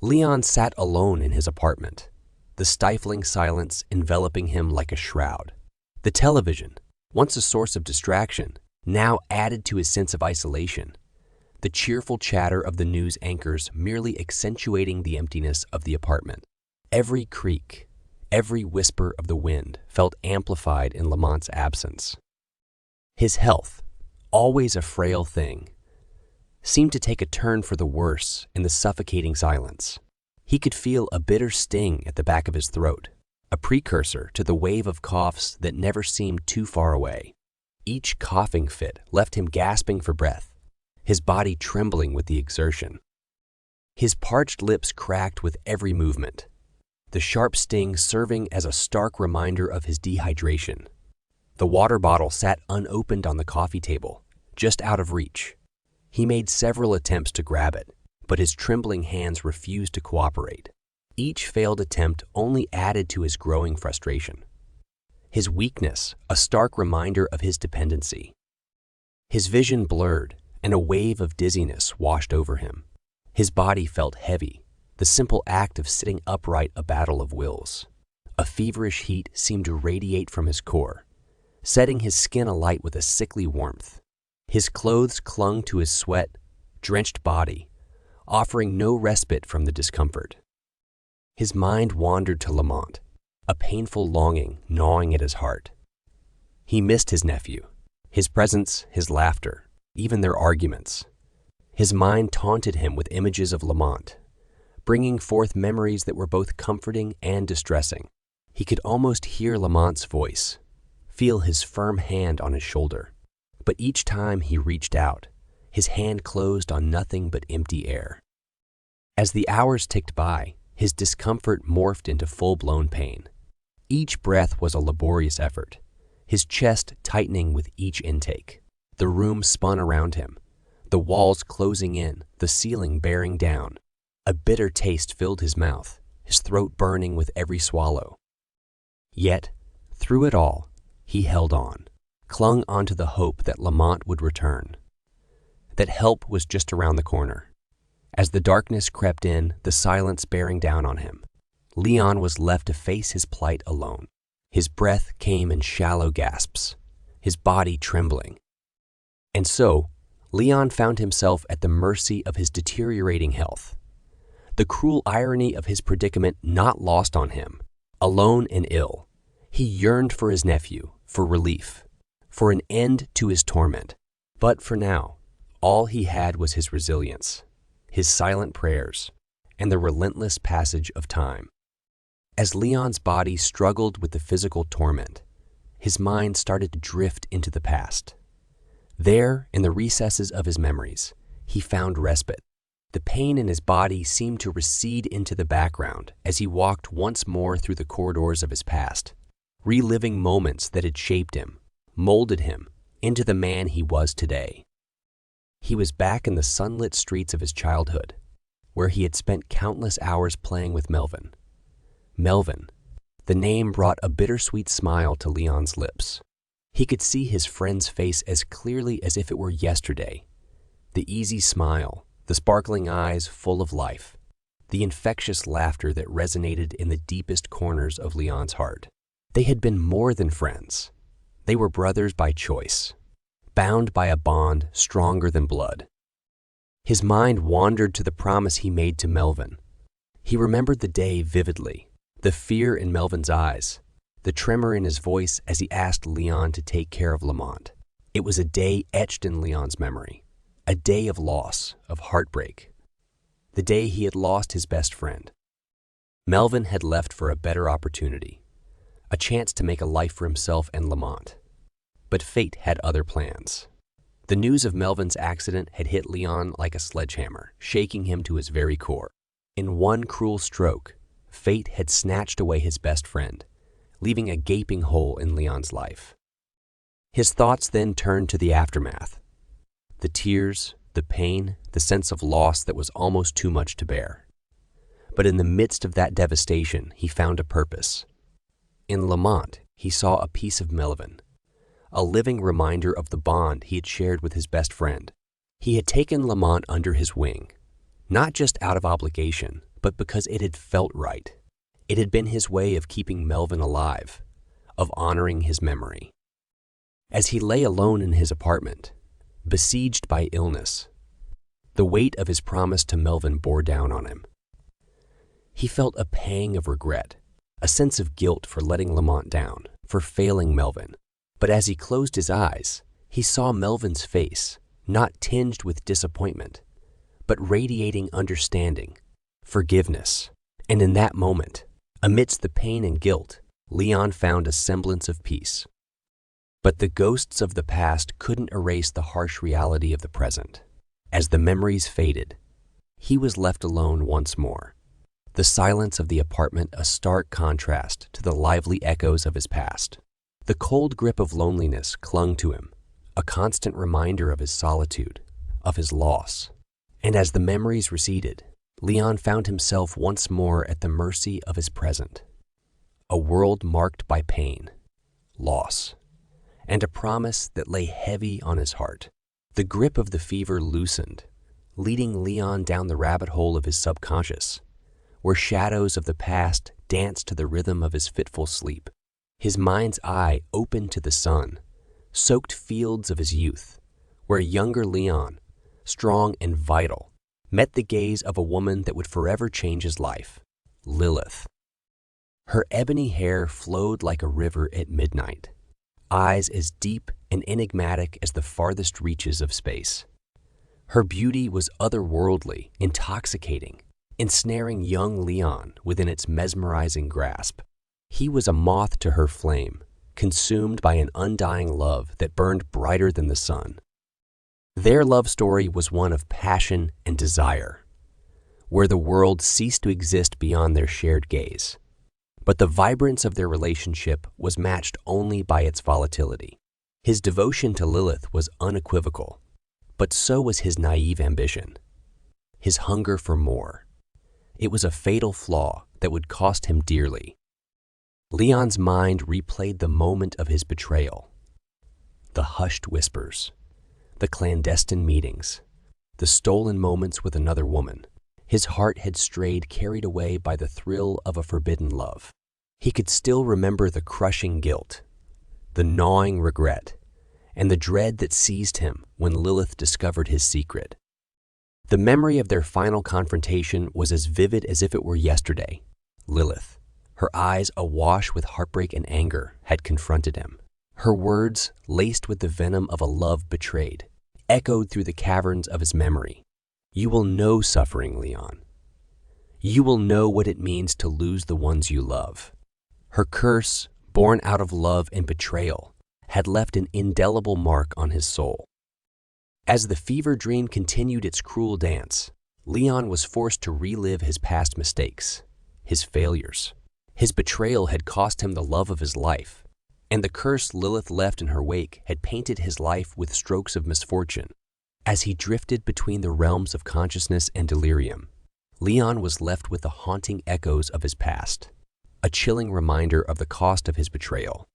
Leon sat alone in his apartment, the stifling silence enveloping him like a shroud. The television, once a source of distraction, now added to his sense of isolation, the cheerful chatter of the news anchors merely accentuating the emptiness of the apartment. Every creak, every whisper of the wind felt amplified in Lamont's absence. His health, always a frail thing, seemed to take a turn for the worse in the suffocating silence. He could feel a bitter sting at the back of his throat, a precursor to the wave of coughs that never seemed too far away. Each coughing fit left him gasping for breath, his body trembling with the exertion. His parched lips cracked with every movement, the sharp sting serving as a stark reminder of his dehydration. The water bottle sat unopened on the coffee table, just out of reach. He made several attempts to grab it, but his trembling hands refused to cooperate. Each failed attempt only added to his growing frustration. His weakness, a stark reminder of his dependency. His vision blurred, and a wave of dizziness washed over him. His body felt heavy, the simple act of sitting upright a battle of wills. A feverish heat seemed to radiate from his core, setting his skin alight with a sickly warmth. His clothes clung to his sweat-drenched body, offering no respite from the discomfort. His mind wandered to Lamont, a painful longing gnawing at his heart. He missed his nephew, his presence, his laughter, even their arguments. His mind taunted him with images of Lamont, bringing forth memories that were both comforting and distressing. He could almost hear Lamont's voice, feel his firm hand on his shoulder. But each time he reached out, his hand closed on nothing but empty air. As the hours ticked by, his discomfort morphed into full-blown pain. Each breath was a laborious effort, his chest tightening with each intake. The room spun around him, the walls closing in, the ceiling bearing down. A bitter taste filled his mouth, his throat burning with every swallow. Yet, through it all, he held on, clung onto the hope that Lamont would return, that help was just around the corner. As the darkness crept in, the silence bearing down on him, Leon was left to face his plight alone. His breath came in shallow gasps, his body trembling. And so, Leon found himself at the mercy of his deteriorating health. The cruel irony of his predicament not lost on him. Alone and ill, he yearned for his nephew, for relief, for an end to his torment. But for now, all he had was his resilience, his silent prayers, and the relentless passage of time. As Leon's body struggled with the physical torment, his mind started to drift into the past. There, in the recesses of his memories, he found respite. The pain in his body seemed to recede into the background as he walked once more through the corridors of his past, reliving moments that had shaped him, molded him into the man he was today. He was back in the sunlit streets of his childhood, where he had spent countless hours playing with Melvin. Melvin, the name brought a bittersweet smile to Leon's lips. He could see his friend's face as clearly as if it were yesterday. The easy smile, the sparkling eyes full of life, the infectious laughter that resonated in the deepest corners of Leon's heart. They had been more than friends. They were brothers by choice, bound by a bond stronger than blood. His mind wandered to the promise he made to Melvin. He remembered the day vividly, the fear in Melvin's eyes, the tremor in his voice as he asked Leon to take care of Lamont. It was a day etched in Leon's memory, a day of loss, of heartbreak, the day he had lost his best friend. Melvin had left for a better opportunity, a chance to make a life for himself and Lamont. But fate had other plans. The news of Melvin's accident had hit Leon like a sledgehammer, shaking him to his very core. In one cruel stroke, fate had snatched away his best friend, leaving a gaping hole in Leon's life. His thoughts then turned to the aftermath. The tears, the pain, the sense of loss that was almost too much to bear. But in the midst of that devastation, he found a purpose. In Lamont, he saw a piece of Melvin, a living reminder of the bond he had shared with his best friend. He had taken Lamont under his wing, not just out of obligation, but because it had felt right. It had been his way of keeping Melvin alive, of honoring his memory. As he lay alone in his apartment, besieged by illness, the weight of his promise to Melvin bore down on him. He felt a pang of regret, a sense of guilt for letting Lamont down, for failing Melvin. But as he closed his eyes, he saw Melvin's face, not tinged with disappointment, but radiating understanding, forgiveness. And in that moment, amidst the pain and guilt, Leon found a semblance of peace. But the ghosts of the past couldn't erase the harsh reality of the present. As the memories faded, he was left alone once more. The silence of the apartment a stark contrast to the lively echoes of his past. The cold grip of loneliness clung to him, a constant reminder of his solitude, of his loss. And as the memories receded, Leon found himself once more at the mercy of his present. A world marked by pain, loss, and a promise that lay heavy on his heart. The grip of the fever loosened, leading Leon down the rabbit hole of his subconscious, where shadows of the past danced to the rhythm of his fitful sleep. His mind's eye opened to the sun, soaked fields of his youth, where younger Leon, strong and vital, met the gaze of a woman that would forever change his life, Lilith. Her ebony hair flowed like a river at midnight, eyes as deep and enigmatic as the farthest reaches of space. Her beauty was otherworldly, intoxicating, ensnaring young Leon within its mesmerizing grasp. He was a moth to her flame, consumed by an undying love that burned brighter than the sun. Their love story was one of passion and desire, where the world ceased to exist beyond their shared gaze. But the vibrance of their relationship was matched only by its volatility. His devotion to Lilith was unequivocal, but so was his naive ambition, his hunger for more. It was a fatal flaw that would cost him dearly. Leon's mind replayed the moment of his betrayal, the hushed whispers, the clandestine meetings, the stolen moments with another woman. His heart had strayed, carried away by the thrill of a forbidden love. He could still remember the crushing guilt, the gnawing regret, and the dread that seized him when Lilith discovered his secret. The memory of their final confrontation was as vivid as if it were yesterday. Lilith, her eyes awash with heartbreak and anger, had confronted him. Her words, laced with the venom of a love betrayed, echoed through the caverns of his memory. "You will know suffering, Leon. You will know what it means to lose the ones you love." Her curse, born out of love and betrayal, had left an indelible mark on his soul. As the fever dream continued its cruel dance, Leon was forced to relive his past mistakes, his failures. His betrayal had cost him the love of his life, and the curse Lilith left in her wake had painted his life with strokes of misfortune. As he drifted between the realms of consciousness and delirium, Leon was left with the haunting echoes of his past, a chilling reminder of the cost of his betrayal.